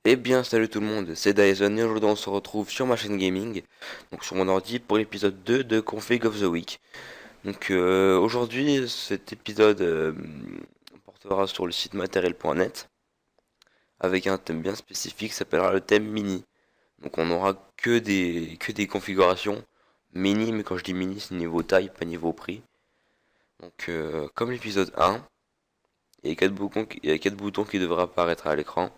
Eh bien, salut tout le monde, c'est Dyson et aujourd'hui on se retrouve sur ma chaîne gaming, donc sur mon ordi pour l'épisode 2 de Config of the Week. Donc aujourd'hui, cet épisode portera sur le site matériel.net avec un thème bien spécifique qui s'appellera le thème mini. Donc on aura que des configurations mini, mais quand je dis mini, c'est niveau taille, pas niveau prix. Donc comme l'épisode 1, il y a quatre boutons qui devraient apparaître à l'écran.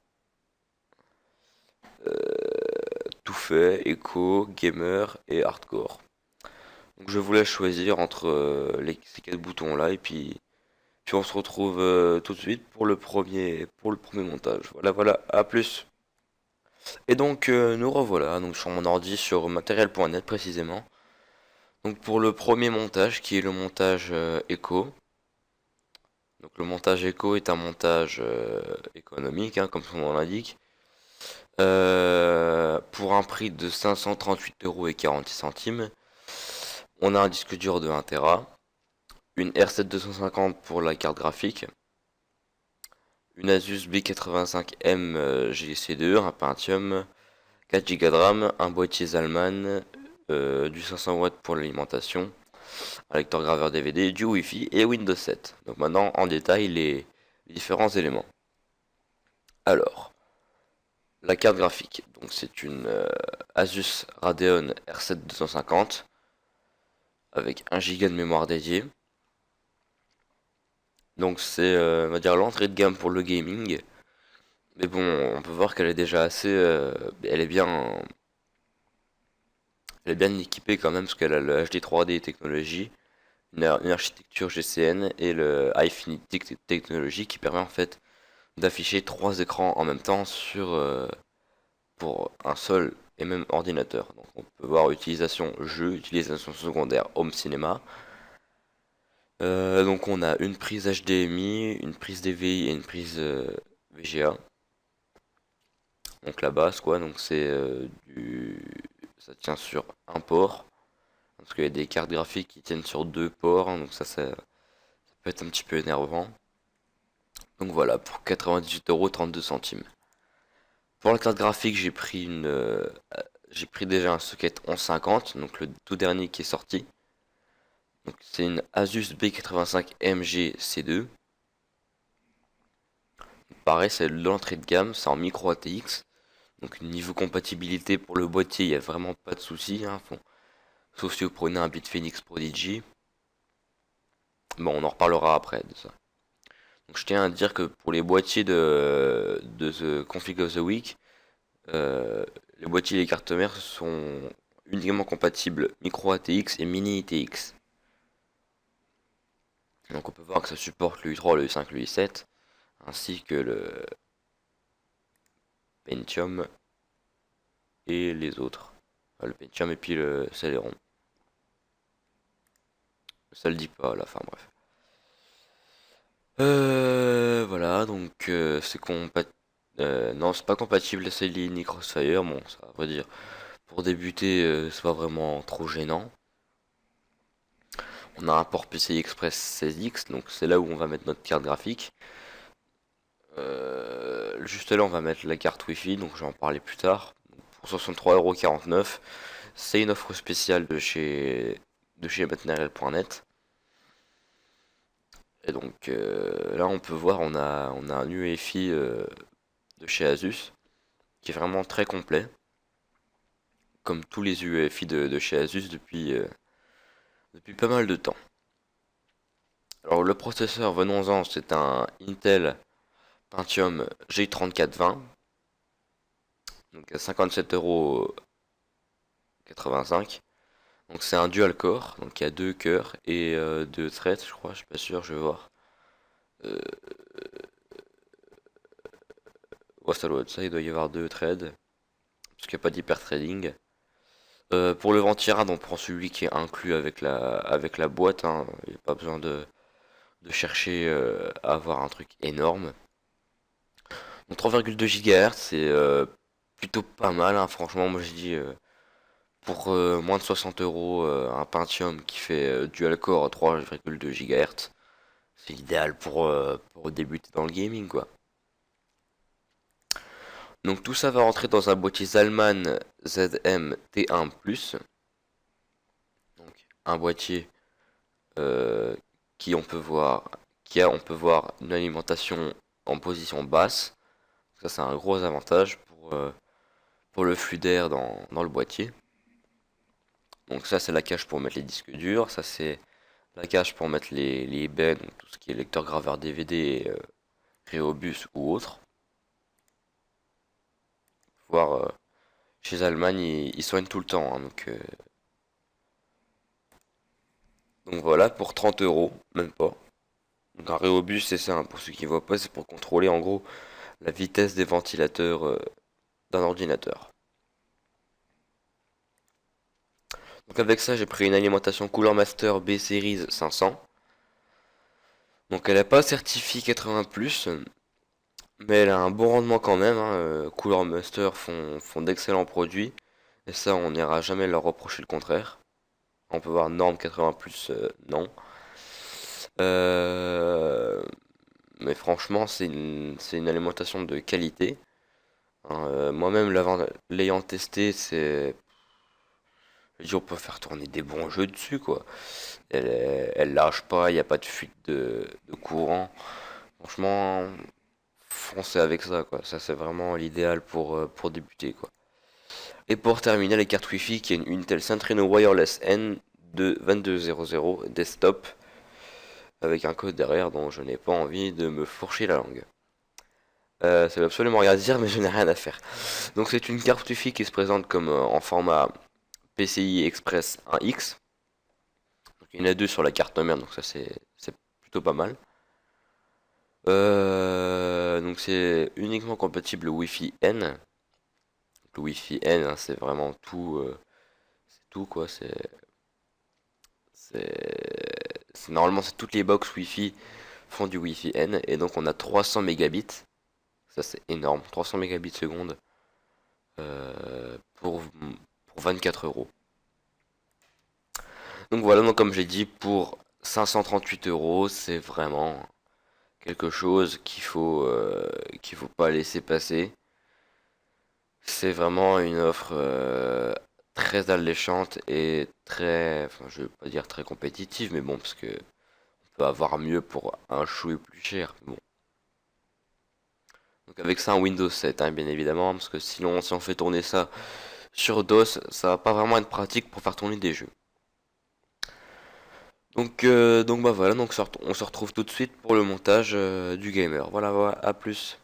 Tout fait, Eco, Gamer et Hardcore. Donc je vous laisse choisir entre ces quatre boutons là et puis on se retrouve tout de suite pour le premier montage. Voilà, à plus. Et donc nous revoilà donc sur mon ordi sur matériel.net précisément. Donc pour le premier montage qui est le montage Eco. Donc le montage Eco est un montage économique hein, comme son nom l'indique. Pour un prix de 538,46 €. On a un disque dur de 1 Tera, une R7 250 pour la carte graphique, une Asus B85M GC2, un Pentium, 4 Go de RAM, un boîtier Zalman, du 500 watts pour l'alimentation, un lecteur graveur DVD, du Wi-Fi et Windows 7. Donc maintenant en détail les différents éléments. Alors, la carte graphique, donc c'est une Asus Radeon R7 250 avec 1 Go de mémoire dédiée. Donc c'est, on va dire, l'entrée de gamme pour le gaming. Mais bon, on peut voir qu'elle est déjà assez, elle est bien équipée quand même parce qu'elle a le HD 3D technologie, une architecture GCN et le Infinity Technology qui permet en fait d'afficher trois écrans en même temps pour un seul et même ordinateur. Donc on peut voir utilisation jeu, utilisation secondaire, home cinéma. Donc on a une prise HDMI, une prise DVI et une prise VGA. Donc la base quoi, donc c'est ça tient sur un port. Parce qu'il y a des cartes graphiques qui tiennent sur deux ports, hein, donc ça peut être un petit peu énervant. Donc voilà, pour 98,32 €. Pour la carte graphique, j'ai pris déjà un socket 1150, donc le tout dernier qui est sorti. Donc c'est une Asus B85MG C2. Pareil, c'est l'entrée de gamme, c'est en micro ATX. Donc niveau compatibilité pour le boîtier, il n'y a vraiment pas de souci, hein, sauf si vous prenez un Bitfenix Prodigy. Bon, on en reparlera après de ça. Donc je tiens à dire que pour les boîtiers de The Config of the Week, les boîtiers et les cartes mères sont uniquement compatibles micro ATX et mini ITX. Donc on peut voir que ça supporte le U3, le U5, le i7, ainsi que le Pentium et les autres. Enfin, le Pentium et puis le Celeron. Ça le dit pas à la fin, bref. Voilà, donc c'est non, c'est pas compatible SLI ni Crossfire. Bon, ça, à vrai dire, pour débuter, c'est pas vraiment trop gênant. On a un port PCI Express 16X, donc c'est là où on va mettre notre carte graphique. Juste là, on va mettre la carte Wi-Fi, donc je vais en parler plus tard. Pour 63,49 €, c'est une offre spéciale de chez matériel.net. Et donc là, on peut voir, on a un UEFI de chez Asus qui est vraiment très complet, comme tous les UEFI de chez Asus depuis pas mal de temps. Alors le processeur, venons-en, c'est un Intel Pentium G3420, donc à 57,85 €. Donc c'est un dual core, donc il y a deux cœurs et deux threads, je crois, je suis pas sûr, je vais voir. Euh, ouais, ça doit être ça, il doit y avoir deux threads, parce qu'il n'y a pas d'hyperthreading. Pour le ventira, on prend celui qui est inclus avec la boîte, hein. Il n'y a pas besoin de chercher à avoir un truc énorme. Donc 3,2 GHz, c'est plutôt pas mal, hein. Franchement, moi je dis pour moins de 60 € un Pentium qui fait dual core 3,2 GHz, c'est idéal pour débuter dans le gaming quoi. Donc tout ça va rentrer dans un boîtier Zalman ZM T1+. Donc un boîtier euh, qui on peut voir une alimentation en position basse. Ça c'est un gros avantage pour le flux d'air dans le boîtier. Donc ça c'est la cage pour mettre les disques durs, ça c'est la cage pour mettre les bennes, donc tout ce qui est lecteur graveur DVD, Rhéobus ou autre. Voir chez Allemagne ils soignent tout le temps, hein, donc voilà pour 30 euros, même pas. Donc un Rhéobus c'est ça, hein, pour ceux qui ne voient pas, c'est pour contrôler en gros la vitesse des ventilateurs d'un ordinateur. Donc avec ça j'ai pris une alimentation Cooler Master B Series 500. Donc elle n'est pas certifiée 80+, mais elle a un bon rendement quand même, hein. Cooler Master font d'excellents produits. Et ça, on n'ira jamais leur reprocher le contraire. On peut voir norme 80+, non. Euh, mais franchement, c'est une alimentation de qualité, hein. Moi-même, l'ayant testé, on peut faire tourner des bons jeux dessus, quoi. Elle lâche pas, il n'y a pas de fuite de courant. Franchement, foncez avec ça, quoi. Ça, c'est vraiment l'idéal pour débuter, quoi. Et pour terminer, les cartes Wi-Fi, qui est une Intel Centrino Wireless N de 2200 desktop, avec un code derrière dont je n'ai pas envie de me fourcher la langue. Ça veut absolument rien dire, mais je n'ai rien à faire. Donc c'est une carte Wi-Fi qui se présente comme en format PCI Express 1X. Donc, il y en a deux sur la carte mère, donc ça c'est plutôt pas mal. Donc c'est uniquement compatible Wi-Fi N. Le Wi-Fi N, hein, c'est vraiment tout, c'est tout quoi. Normalement c'est toutes les box Wi-Fi font du Wi-Fi N et donc on a 300 mégabits. Ça c'est énorme, 300 mégabits seconde pour 24 euros. Donc voilà, donc comme j'ai dit, pour 538 euros, c'est vraiment quelque chose qu'il faut pas laisser passer. C'est vraiment une offre très alléchante et très, enfin, je vais pas dire très compétitive, mais bon, parce que on peut avoir mieux pour un chouïa plus cher. Bon. Donc avec ça, un Windows 7, hein, bien évidemment, parce que sinon, si on fait tourner ça sur DOS, ça va pas vraiment être pratique pour faire tourner des jeux. Donc bah voilà, donc on se retrouve tout de suite pour le montage du gamer. Voilà, voilà, à plus.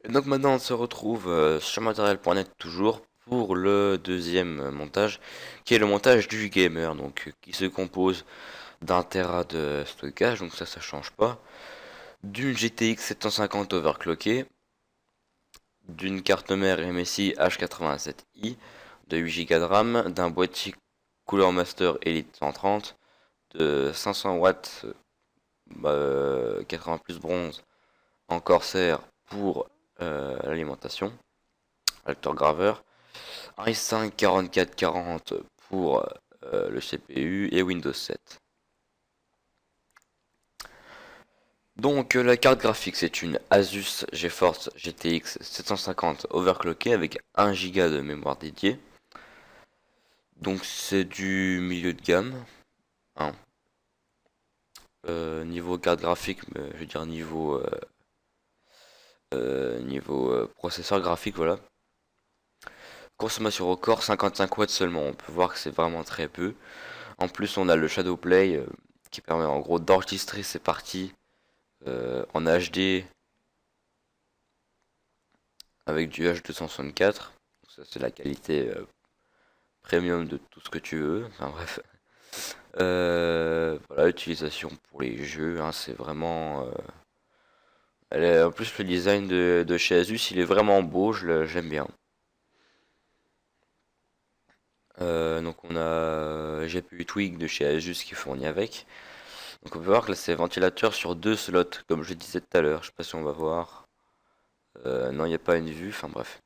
Et donc maintenant on se retrouve sur matériel.net toujours pour le deuxième montage, qui est le montage du gamer, donc qui se compose d'un Tera de stockage, donc ça change pas, d'une GTX 750 overclockée, d'une carte mère MSI H87i de 8 Go de RAM, d'un boîtier Cooler Master Elite 130 de 500 watts 80 plus bronze en Corsair pour l'alimentation, lecteur graveur, un i5 4440 pour le CPU et Windows 7. Donc la carte graphique c'est une Asus GeForce GTX 750 overclockée avec 1 Go de mémoire dédiée. Donc c'est du milieu de gamme, hein. Niveau carte graphique, je veux dire niveau processeur graphique, voilà. Consommation record 55 watts seulement, on peut voir que c'est vraiment très peu. En plus on a le Shadowplay qui permet en gros d'enregistrer ces parties en HD avec du H264. Ça c'est la qualité premium de tout ce que tu veux. Enfin bref. Voilà, utilisation pour les jeux, hein, c'est vraiment... en plus le design de chez Asus il est vraiment beau, j'aime bien. Donc on a GPU Twig de chez Asus qui fournit avec. Donc on peut voir que là c'est ventilateur sur deux slots, comme je disais tout à l'heure. Je sais pas si on va voir. Non, il n'y a pas une vue, enfin bref.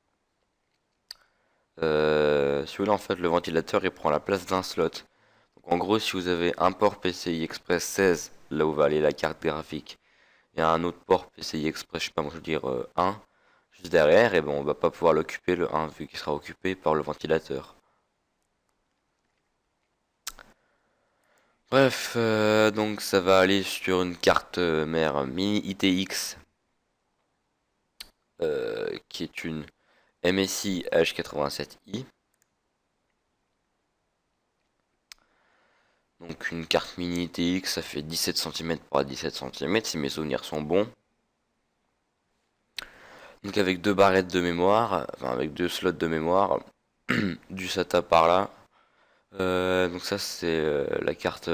Si vous voulez en fait le ventilateur il prend la place d'un slot. Donc en gros si vous avez un port PCI Express 16, là où va aller la carte graphique, et un autre port PCI Express, je sais pas moi je veux dire 1, juste derrière, et ben on va pas pouvoir l'occuper le 1 vu qu'il sera occupé par le ventilateur. Bref, donc ça va aller sur une carte mère mini ITX qui est une MSI H87i. Donc une carte mini ITX, ça fait 17 cm par 17 cm si mes souvenirs sont bons. Donc avec deux barrettes de mémoire, enfin avec deux slots de mémoire, du SATA par là. Donc ça c'est la carte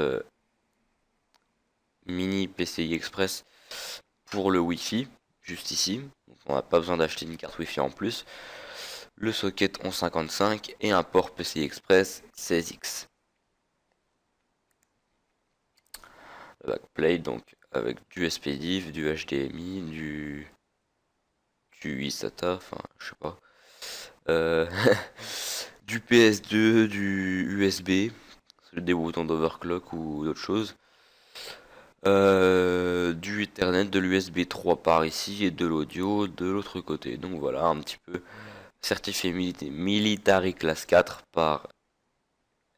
mini PCI Express pour le Wi-Fi, juste ici. Donc on n'a pas besoin d'acheter une carte Wi-Fi en plus. Le socket 1155 et un port PCI Express 16X. Le backplate donc avec du SPDIF, du HDMI, du eSATA, enfin je sais pas. Euh, du PS2, du USB, des boutons d'overclock ou d'autres choses. Du Ethernet, de l'USB 3 par ici et de l'audio de l'autre côté. Donc voilà, un petit peu certifié Military Class 4 par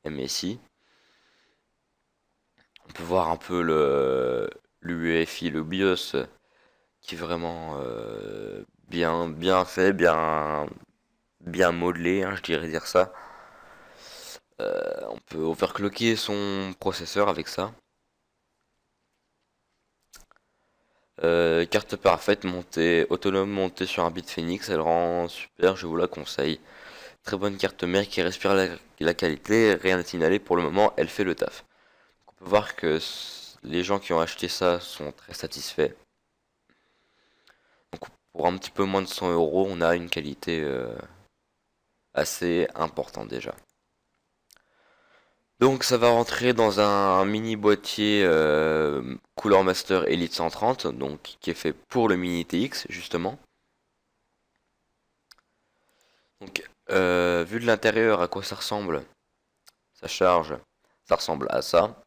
MSI. On peut voir un peu l'UEFI, le BIOS, qui est vraiment bien fait, bien modelé, hein, je dirais dire ça. On peut overclocker son processeur avec ça. Carte parfaite montée, autonome montée sur un bit Phoenix, elle rend super, je vous la conseille. Très bonne carte mère qui respire la qualité, rien à signaler pour le moment, elle fait le taf. On peut voir que les gens qui ont acheté ça sont très satisfaits. Donc pour un petit peu moins de 100 euros, on a une qualité assez importante déjà. Donc ça va rentrer dans un mini boîtier Cooler Master Elite 130, donc qui est fait pour le mini TX justement. Donc vu de l'intérieur à quoi ça ressemble, ça charge, ça ressemble à ça.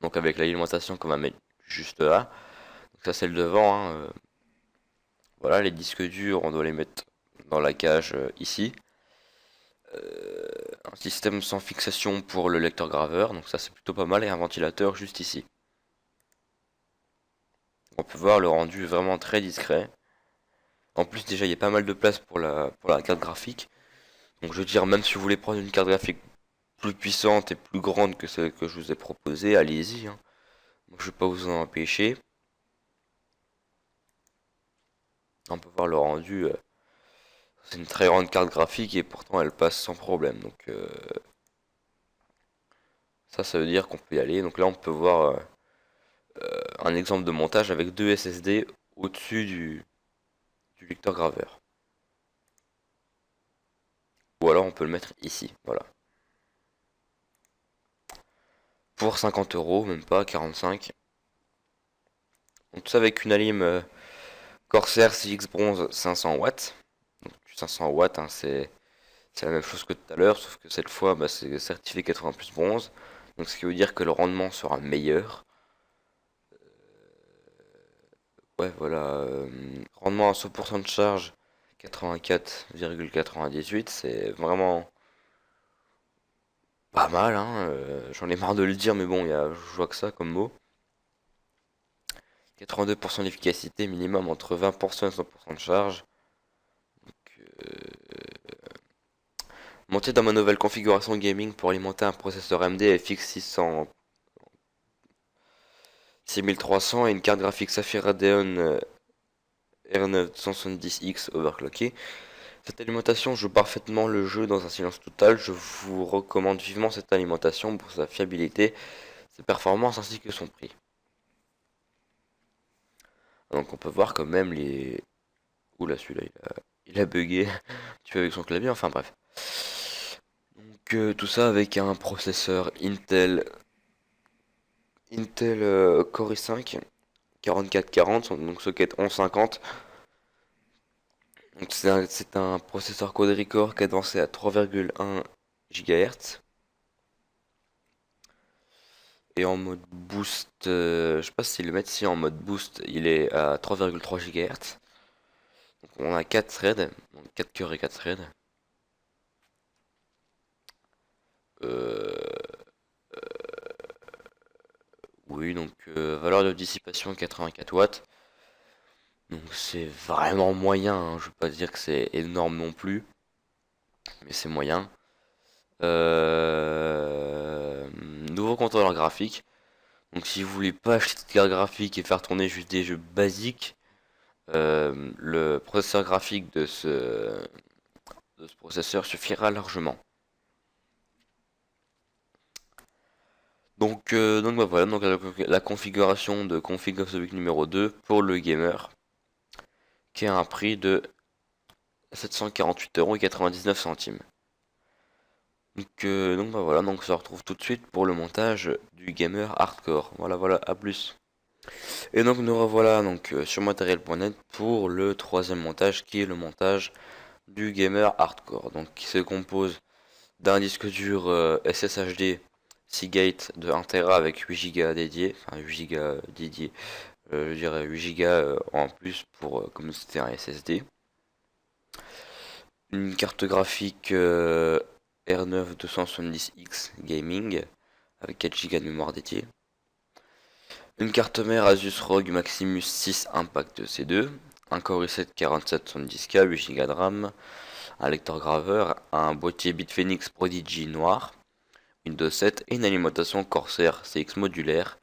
Donc avec l'alimentation qu'on va mettre juste là. Donc ça c'est le devant, hein. Voilà, les disques durs, on doit les mettre dans la cage ici. Un système sans fixation pour le lecteur graveur, donc ça c'est plutôt pas mal, et un ventilateur juste ici. On peut voir le rendu vraiment très discret. En plus déjà il y a pas mal de place pour la carte graphique. Donc je veux dire, même si vous voulez prendre une carte graphique plus puissante et plus grande que celle que je vous ai proposée, allez-y, hein. Moi, je vais pas vous en empêcher. On peut voir le rendu. C'est une très grande carte graphique et pourtant elle passe sans problème. Donc ça veut dire qu'on peut y aller. Donc là on peut voir un exemple de montage avec deux SSD au-dessus du lecteur graveur. Ou alors on peut le mettre ici. Voilà. Pour 50 euros, même pas 45. Donc tout ça avec une alim Corsair CX Bronze 500 watts. Donc 500 watts, hein, c'est la même chose que tout à l'heure, sauf que cette fois bah, c'est certifié 80 plus bronze. Donc ce qui veut dire que le rendement sera meilleur. Ouais, voilà. Rendement à 100% de charge, 84,98. C'est vraiment pas mal, hein. J'en ai marre de le dire, mais bon, je vois que ça comme mot. 82% d'efficacité, minimum entre 20% et 100% de charge. Monté dans ma nouvelle configuration gaming pour alimenter un processeur AMD FX 600 6300 et une carte graphique Sapphire Radeon R970X overclockée. Cette alimentation joue parfaitement le jeu dans un silence total. Je vous recommande vivement cette alimentation pour sa fiabilité, ses performances ainsi que son prix. Donc on peut voir quand même les... Oula, celui-là il a bugué tu vois avec son clavier, enfin bref. Donc tout ça avec un processeur Intel Core i5 4440, donc socket 1150. Donc c'est un processeur quadricore cadencé à 3,1 GHz. Et en mode boost, je sais pas si le mettre ici en mode boost, il est à 3,3 GHz. On a 4 threads, donc 4 cœurs et 4 threads. Oui, donc valeur de dissipation 84 watts. Donc c'est vraiment moyen, hein. Je veux pas dire que c'est énorme non plus, mais c'est moyen. Nouveau contrôleur graphique. Donc si vous voulez pas acheter de carte graphique et faire tourner juste des jeux basiques, le processeur graphique de ce processeur suffira largement. Donc bah voilà, donc la configuration de Config of the Week numéro 2 pour le gamer, qui a un prix de 748,99 €. Donc bah voilà, donc on se retrouve tout de suite pour le montage du gamer hardcore. Voilà, à plus. Et donc nous revoilà donc sur matériel.net pour le troisième montage qui est le montage du gamer hardcore. Donc qui se compose d'un disque dur SSHD Seagate de 1 Tera avec 8 Go dédié, enfin 8 Go dédié, je dirais 8 Go en plus pour comme c'était un SSD. Une carte graphique R9 270X Gaming avec 4 Go de mémoire dédiée. Une carte mère Asus ROG Maximus 6 Impact C2, un Core i7 4770K, 8 Go de RAM, un lecteur graveur, un boîtier Bitfenix Prodigy noir, Windows 7 et une alimentation Corsair CX modulaire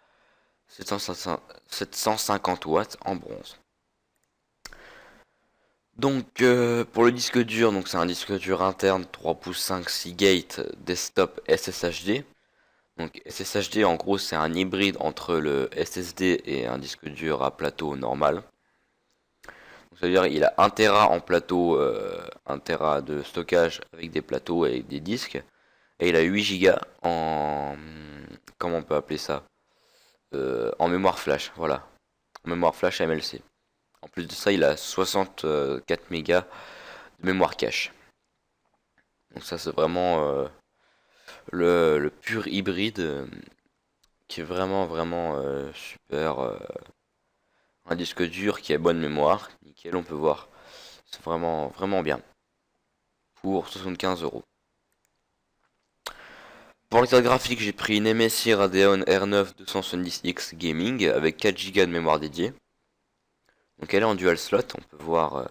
750 watts en bronze. Donc pour le disque dur, donc c'est un disque dur interne 3 pouces 5 Seagate desktop SSHD. Donc SSHD en gros c'est un hybride entre le SSD et un disque dur à plateau normal. Donc, ça veut dire il a 1 Tera en plateau, 1 Tera de stockage avec des plateaux et des disques. Et il a 8 Go en... Comment on peut appeler ça? En mémoire flash, voilà. En mémoire flash MLC. En plus de ça, il a 64 mégas de mémoire cache. Donc ça c'est vraiment le pur hybride qui est vraiment super. Un disque dur qui a bonne mémoire, nickel, on peut voir. C'est vraiment bien. Pour 75 €. Pour la carte graphique, j'ai pris une MSI Radeon R9 270X Gaming avec 4 Go de mémoire dédiée. Donc elle est en dual slot, on peut voir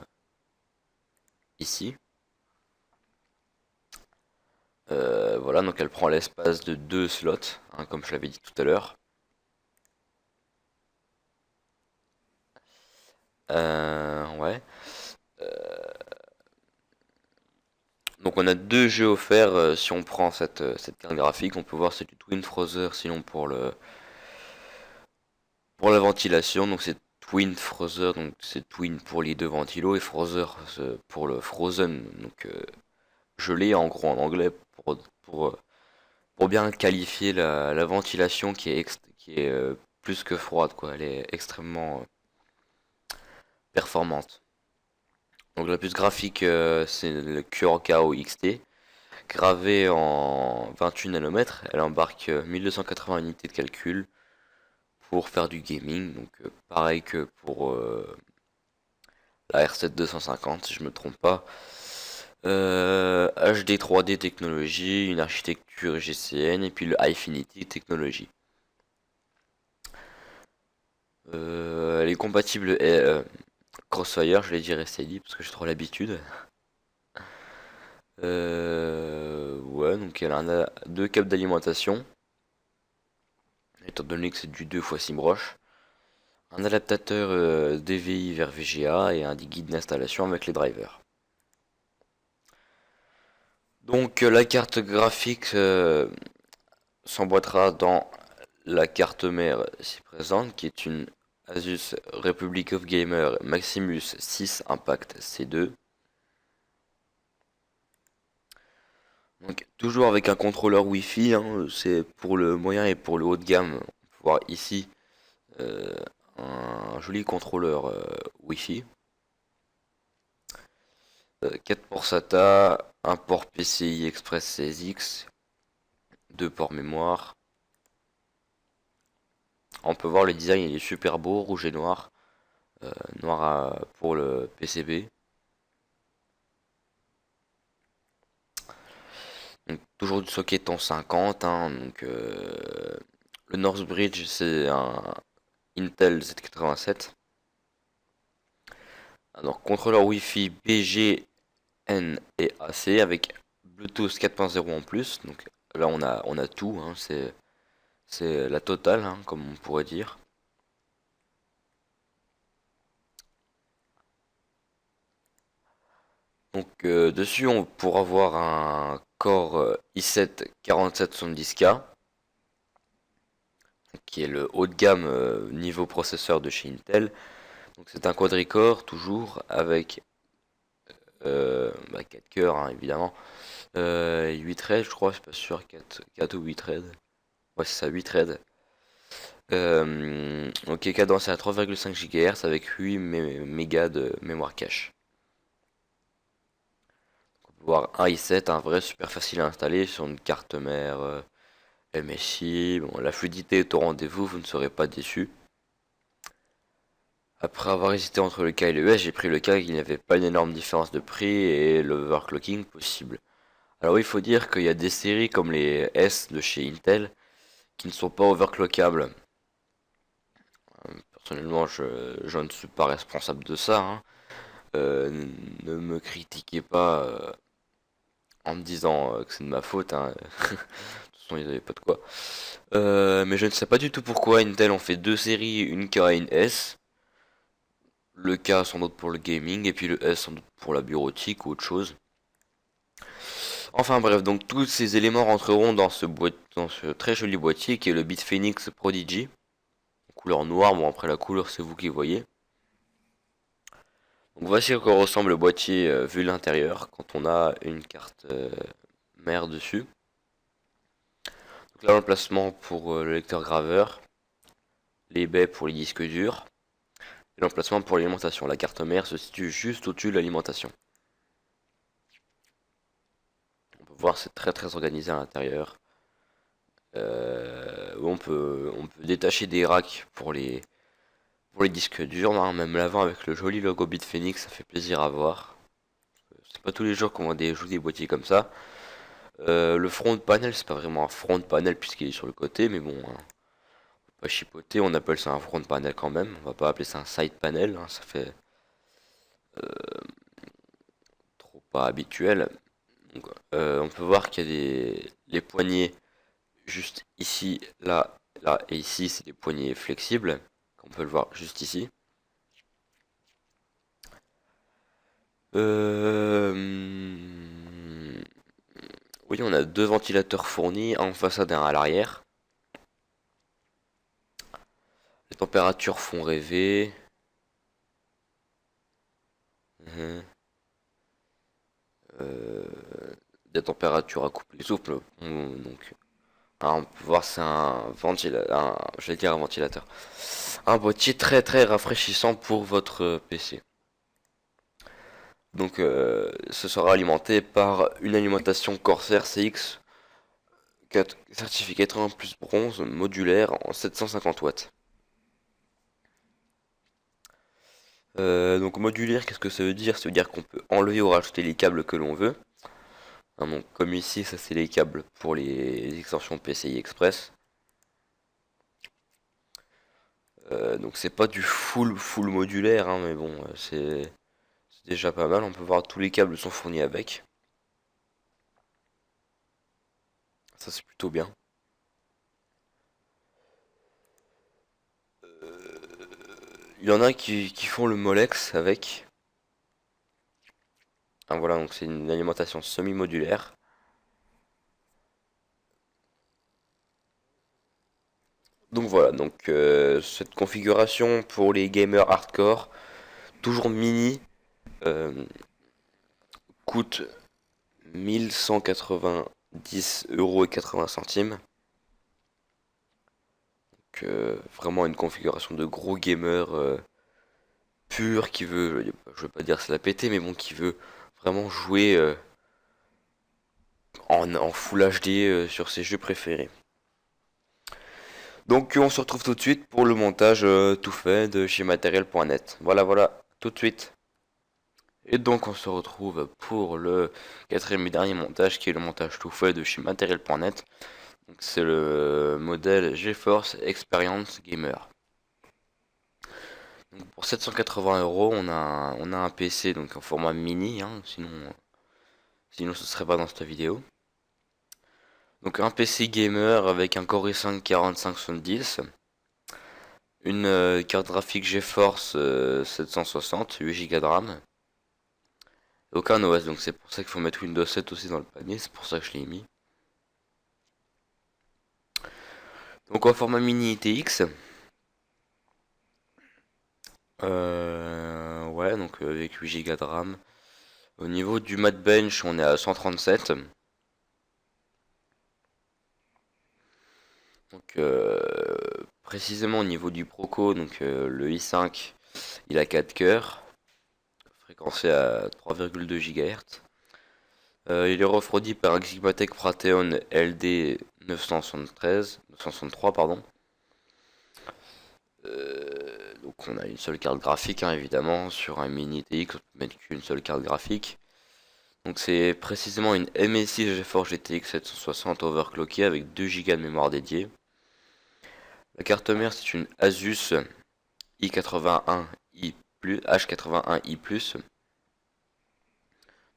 ici. Voilà, donc elle prend l'espace de 2 slots, hein, comme je l'avais dit tout à l'heure. Ouais. Donc on a deux jeux offerts si on prend cette carte graphique. On peut voir c'est du Twin Frother sinon pour la ventilation. Donc c'est Twin Frother, donc c'est Twin pour les deux ventilos et Frother pour le Frozen, donc gelé en gros en anglais pour bien qualifier la ventilation qui est plus que froide quoi. Elle est extrêmement performante. Donc la puce graphique c'est le QRKO XT. Gravée en 28 nanomètres, elle embarque 1280 unités de calcul pour faire du gaming, donc pareil que pour la R7 250 si je me trompe pas. HD 3D technologie, une architecture GCN et puis le Infinity technologie. Elle est compatible Crossfire, je vais dire STD parce que j'ai trop l'habitude. Ouais, donc elle a deux câbles d'alimentation, étant donné que c'est du 2 x 6 broches. Un adaptateur DVI vers VGA et un guide d'installation avec les drivers. Donc la carte graphique s'emboîtera dans la carte mère ici présente qui est une Asus Republic of Gamer Maximus 6 Impact C2. Donc toujours avec un contrôleur Wi-Fi, hein, c'est pour le moyen et pour le haut de gamme. On peut voir ici euh, un joli contrôleur Wi-Fi. 4 ports SATA, un port PCI Express 16X, 2 ports mémoire. On peut voir le design, il est super beau, rouge et noir. Noir pour le PCB. toujours du socket en 50, hein, donc le Northbridge c'est un Intel Z87. Alors contrôleur Wi-Fi BG, N et AC avec Bluetooth 4.0 en plus. Donc là on a tout, hein, c'est la totale, hein, comme on pourrait dire. Donc dessus on pourra avoir un Core i7 4770K qui est le haut de gamme niveau processeur de chez Intel. Donc c'est un quadricore toujours avec 4 cœurs, hein, évidemment. 8 threads je crois, je suis pas sûr, 4 ou 8 threads. Ouais c'est ça, 8 threads. Ok, cadencé à 3,5 GHz avec 8 mégas de mémoire cache. On peut voir un i7, un vrai super facile à installer sur une carte mère MSI. Bon, la fluidité est au rendez-vous, vous ne serez pas déçus. Après avoir hésité entre le K et le S, j'ai pris le K, il n'y avait pas une énorme différence de prix et l'overclocking possible. Alors oui, il faut dire qu'il y a des séries comme les S de chez Intel qui ne sont pas overclockables. Personnellement, je ne suis pas responsable de ça, hein. Ne me critiquez pas en me disant que c'est de ma faute, hein. De toute façon, ils n'avaient pas de quoi. Mais je ne sais pas du tout pourquoi Intel en fait deux séries, une K et une S. Le K sans doute pour le gaming et puis le S sans doute pour la bureautique ou autre chose. Enfin bref, donc tous ces éléments rentreront dans ce très joli boîtier qui est le BitPhoenix Prodigy. Couleur noire, bon après la couleur c'est vous qui voyez. Donc voici à quoi ressemble le boîtier vu l'intérieur quand on a une carte mère dessus. Donc là l'emplacement pour le lecteur graveur, les baies pour les disques durs, et l'emplacement pour l'alimentation. La carte mère se situe juste au-dessus de l'alimentation. On peut voir c'est très organisé à l'intérieur. On peut détacher des racks pour les disques durs, hein, même l'avant avec le joli logo BitPhoenix, ça fait plaisir à voir. C'est pas tous les jours qu'on voit des jolis boîtiers comme ça. Le front panel, c'est pas vraiment un front panel puisqu'il est sur le côté, mais bon, hein, pas chipoter, on appelle ça un front panel quand même. On va pas appeler ça un side panel, hein, ça fait trop pas habituel. Donc, on peut voir qu'il y a les poignées juste ici, là, là et ici, c'est des poignées flexibles. On peut le voir juste ici. Oui, on a deux ventilateurs fournis, un en façade et un à l'arrière. Les températures font rêver. Mhm. Euh, des températures à couper le souffle. Donc, on peut voir c'est un ventilateur, j'allais dire un ventilateur. Un boîtier très rafraîchissant pour votre PC. Donc, ce sera alimenté par une alimentation Corsair CX certifié 80 plus bronze modulaire en 750 watts. Donc modulaire, qu'est-ce que ça veut dire? Ça veut dire qu'on peut enlever ou rajouter les câbles que l'on veut. Hein, donc comme ici, ça c'est les câbles pour les extensions PCI Express. Donc c'est pas du full modulaire, hein, mais bon, c'est déjà pas mal. On peut voir tous les câbles sont fournis avec. Ça c'est plutôt bien. Il y en a qui font le Molex avec. Ah, voilà, donc c'est une alimentation semi-modulaire. Donc voilà, donc cette configuration pour les gamers hardcore, toujours mini, euh, coûte 1190,80 €. Donc vraiment une configuration de gros gamer pur qui veut, je veux pas dire se la péter, mais bon, qui veut vraiment jouer en Full HD sur ses jeux préférés. Donc on se retrouve tout de suite pour le montage tout fait de chez matériel.net. Voilà, tout de suite. Et donc on se retrouve pour le quatrième et dernier montage qui est le montage tout fait de chez Material.net. Donc c'est le modèle GeForce Experience Gamer. Donc pour 780 €, on a un PC donc en format mini, hein, sinon ce serait pas dans cette vidéo. Donc un PC gamer avec un Core i5 4570, une carte graphique GeForce 760, 8 Go de RAM. Aucun OS, donc c'est pour ça qu'il faut mettre Windows 7 aussi dans le panier, c'est pour ça que je l'ai mis. Donc en format mini ITX. Ouais, donc avec 8 Go de RAM. Au niveau du mat bench, on est à 137. Donc précisément au niveau du Proco, donc le i5, il a 4 cœurs, fréquencé à 3,2 GHz. Il est refroidi par un Xigmatek Frateon LD 963, pardon. Donc on a une seule carte graphique, hein, évidemment, sur un mini TX, on peut mettre qu'une seule carte graphique. Donc c'est précisément une MSI GeForce GTX 760 overclockée avec 2 Go de mémoire dédiée. La carte mère c'est une Asus i81i H81i+,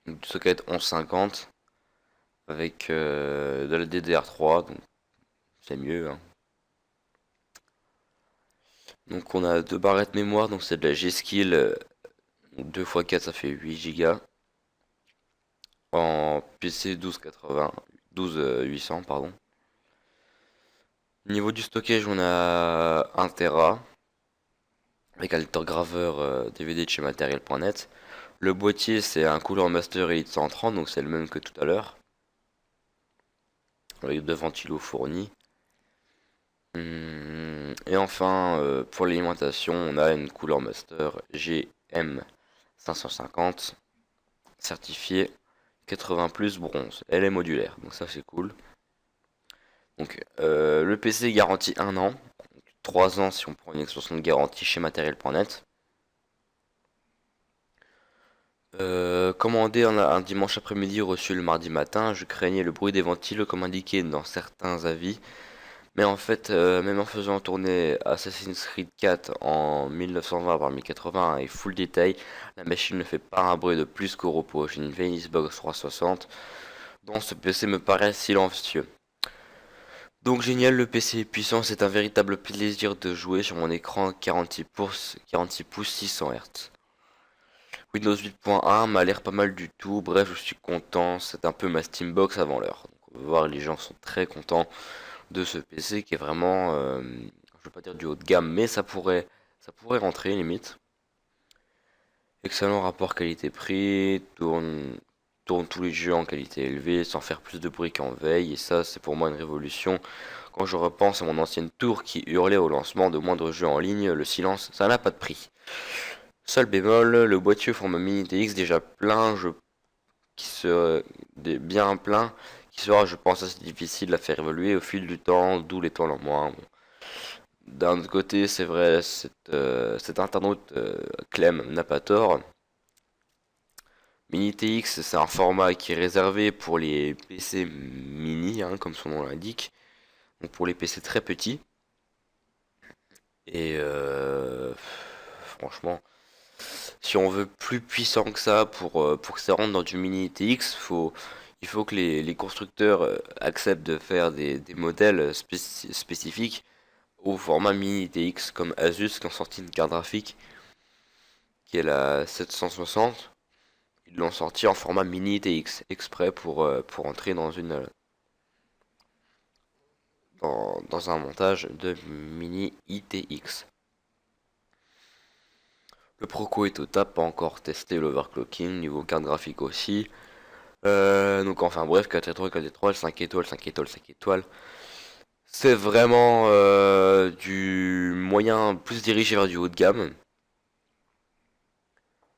donc du socket 1150 avec de la DDR3, donc c'est mieux, hein. Donc on a deux barrettes mémoire, donc c'est de la G-Skill 2x4, ça fait 8 Go. En PC 1280, 800 pardon. Au niveau du stockage, on a 1 Tera avec un lecteur graveur DVD de chez Material.net. Le boîtier, c'est un Cooler Master Elite 130, donc c'est le même que tout à l'heure, avec deux ventilos fournis. Et enfin, pour l'alimentation, on a une Cooler Master GM550, certifiée 80 plus bronze. Elle est modulaire, donc ça c'est cool. Donc le PC garantit 1 an, 3 ans si on prend une extension de garantie chez Material.net. Commandé un dimanche après-midi, reçu le mardi matin, je craignais le bruit des ventiles comme indiqué dans certains avis. Mais en fait, même en faisant tourner Assassin's Creed 4 en 1920 par 1080 et full détail, la machine ne fait pas un bruit de plus qu'au repos. J'ai une vieille Xbox 360, dont ce PC me paraît silencieux. Donc génial, le PC est puissant, c'est un véritable plaisir de jouer sur mon écran 46 pouces 600 Hz. Windows 8.1 m'a l'air pas mal du tout, bref je suis content, c'est un peu ma Steambox avant l'heure. Donc on va voir, les gens sont très contents de ce PC qui est vraiment, je veux pas dire du haut de gamme, mais ça pourrait rentrer limite. Excellent rapport qualité-prix, tourne tous les jeux en qualité élevée sans faire plus de bruit qu'en veille, et ça c'est pour moi une révolution. Quand je repense à mon ancienne tour qui hurlait au lancement de moindres jeux en ligne, le silence, ça n'a pas de prix. Seul bémol, le boîtier format mini TX déjà plein, bien plein, qui sera, je pense, assez difficile à faire évoluer au fil du temps, d'où l'étoile en moins. Bon. D'un autre côté, c'est vrai, cet internaute Clem n'a pas tort. Mini TX, c'est un format qui est réservé pour les PC mini, hein, comme son nom l'indique, donc pour les PC très petits. Et franchement, si on veut plus puissant que ça pour que ça rentre dans du mini TX, il faut que les constructeurs acceptent de faire des modèles spécifiques au format mini TX, comme Asus qui ont sorti une carte graphique qui est la 760. Ils l'ont sorti en format mini TX, exprès pour entrer dans un montage de mini ITX. Le Proco est au top, pas encore testé l'overclocking, niveau carte graphique aussi. Donc enfin bref, 4 étoiles, 4 étoiles, 5 étoiles, 5 étoiles, 5 étoiles. C'est vraiment du moyen plus dirigé vers du haut de gamme.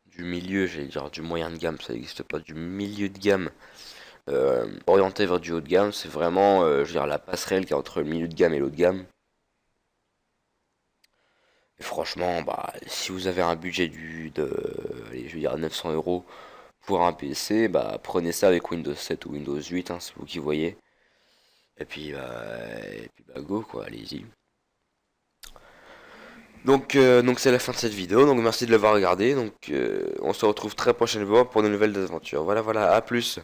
Du milieu, j'allais dire du moyen de gamme, ça n'existe pas. Du milieu de gamme orienté vers du haut de gamme, c'est vraiment je veux dire, la passerelle qui est entre le milieu de gamme et l'haut de gamme. Et franchement, bah, si vous avez un budget allez, je veux dire 900 euros pour un PC, bah, prenez ça avec Windows 7 ou Windows 8, hein, c'est vous qui voyez. Et puis go quoi, allez-y. Donc c'est la fin de cette vidéo, donc merci de l'avoir regardé. On se retrouve très prochainement pour de nouvelles aventures. Voilà, voilà, à plus.